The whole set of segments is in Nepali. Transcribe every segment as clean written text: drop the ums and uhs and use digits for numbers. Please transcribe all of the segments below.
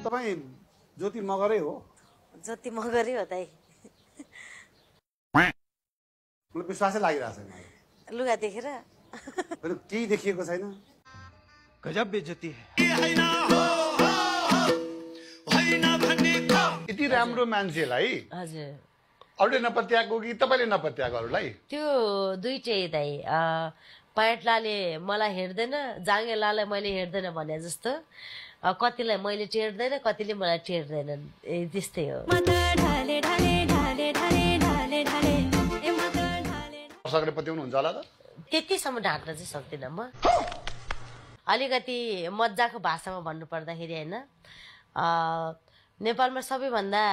तपाईँ ज्योति मगरै हो? ज्योति मगरै हो दाइ। मलाई विश्वासै लागिरहेको छैन। लुगा देखेर केही देखिएको छैन। गजब बेइज्जती है। यति राम्रो मान्छेलाई हजुर अरूले नपत्याएको कि तपाईँले नपत्याएको अरूलाई? त्यो दुईटै दाइ। पायटलाले मलाई हेर्दैन, जाङ्गेलालाई मैले हेर्दैन भने जस्तो कतिलाई मैले टेर्दैन, कतिले मलाई टेर्दैनन्, त्यस्तै हो। दर्शकले पत्याउनुहुन्छ होला त? त्यतिसम्म ढाक्न चाहिँ सक्दिनँ म। अलिकति मजाको भाषामा भन्नु पर्दाखेरि होइन, नेपालमा सबैभन्दा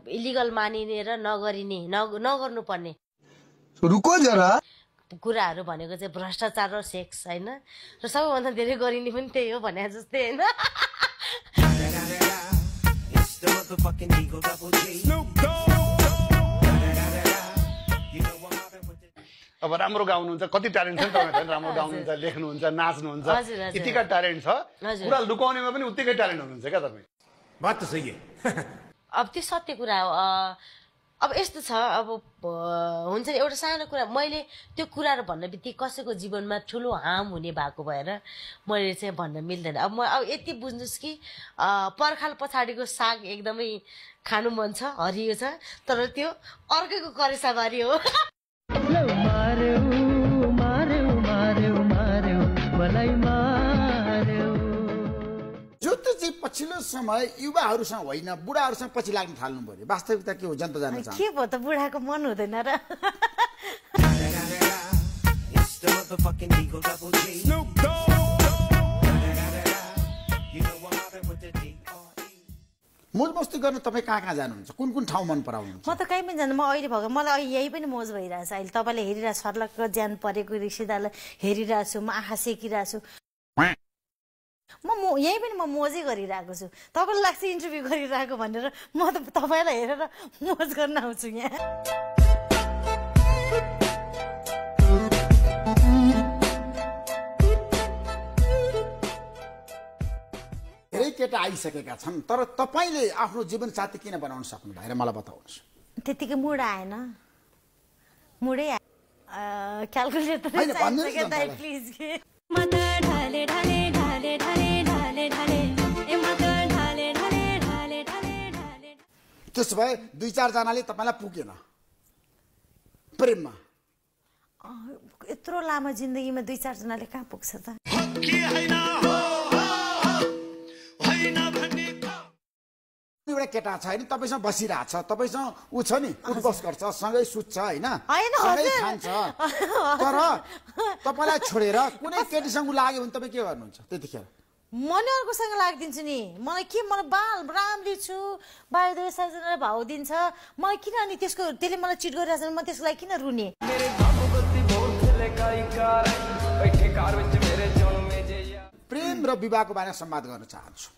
इलिगल मानिने र नगर्नुपर्ने रुको जरा कुराहरू भनेको चाहिँ भ्रष्टाचार र सेक्स होइन, र सबैभन्दा धेरै गरिने पनि त्यही हो भने जस्तै होइन। अब राम्रो गाउनुहुन्छ, कति ट्यालेन्ट छ नि तपाईँ? राम्रो गाउनुहुन्छ, लेख्नुहुन्छ, नाच्नुहुन्छ, यतिका ट्यालेन्ट छ, कुरा लुकाउनेमा पनि उत्तिकै ट्यालेन्ट हुनुहुन्छ क्या तपाईँ? बात त सही है। अब त्यो सत्य कुरा हो। अब यस्तो छ, अब हुन्छ नि एउटा सानो कुरा, मैले त्यो कुराहरू भन्न बित्तिकै कसैको जीवनमा ठुलो हार्म हुने भएको भएर मैले चाहिँ भन्न मिल्दैन। अब म अब यति बुझ्नुहोस् कि पर्खाल पछाडिको साग एकदमै खानु मन छ, हरियो छ, तर त्यो अर्कैको करेसाबारी हो। ज्योतिजी पछिल्लो समय युवाहरूसँग होइन बुढाहरूसँग पछि लाग्न थाल्नु पर्यो। वास्तविकता के हो जनता जान्न चाहन्छ। के भयो त, बुढाको मन हुँदैन र? मोज मस्ती गर्न तपाईँ कहाँ कहाँ जानुहुन्छ? कुन कुन ठाउँ मन पराउनुहुन्छ? म त कहीँ पनि जान्छु। म अहिले भएको मलाई यही पनि मोज भइरहेछ। अहिले तपाईँले हेरिरहेको सर्लक्क ज्यान परेको रिसिदालाई हेरिरहेको छु, म आँखा सेकिरहेको छु। यही पनि म मोजै गरिरहेको छु। तपाईँलाई लाग्छ इन्टरभ्यू गरिरहेको भनेर म त तपाईँलाई हेरेर मोज गर्न आउँछु यहाँ। धेरै केटा आइसकेका छन्, तर तपाईँले आफ्नो जीवनसाथी किन बनाउन सक्नु भएर मलाई बताउनुहोस्। त्यतिकै मुड आएन, मुडै क्यालकुलेटर प्लिज के त्यसो भए 2-4 जनाले तपाईँलाई पुगेन प्रेममा? यत्रो लामो जिन्दगीमा 2-4 जनाले कहाँ पुग्छ त? एउटा केटा छ होइन, तपाईँसँग बसिरहेको छ, तपाईँसँग ऊ छ नि, उठबस गर्छ, सँगै सुत्छ होइन, सँगै खान्छ, तर तपाईँलाई छोडेर कुनै केटीसँग लाग्यो भने तपाईँ के गर्नुहुन्छ त्यतिखेर? म नि अर्कोसँग लाग्दिन्छु नि। मलाई बाल राम्री छु, बाहिर 7 भाउ दिन्छ, मलाई किन अनि त्यसले मलाई चिट गरिरहेछ भने म त्यसको लागि किन रुने? प्रेम र विवाहको बारेमा संवाद गर्न चाहन्छु।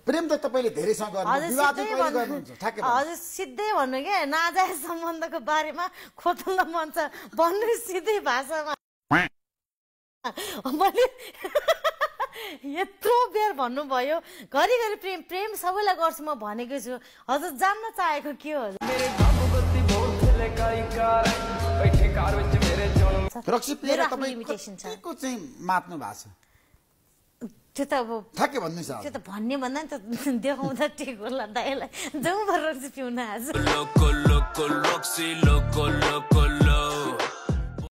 प्रेम त तपाईँले धेरैसँग गर्नुहुन्छ, विवाह चाहिँ कहिले गर्नुहुन्छ? हजुर सिधै भन्नु क्या, नाजायज सम्बन्धको बारेमा खोतल्न मन छ भन्नु सिधै भाषामा। मैले यत्रो बेर भन्नुभयो, घरिघरि प्रेम सबैलाई गर्छु म भनेको छु। हजुर जान्न चाहेको के हो? रक्सी पिएर तपाईँ कतिको चाहिँ मात्नु भएको छ? त्यो त अब ठ्याक्कै भन्नुहोस्। त्यो त भन्ने भन्दा नि त देखाउँदा ठिक होला दाइलाई। जाउँ रक्सी पिउन आज।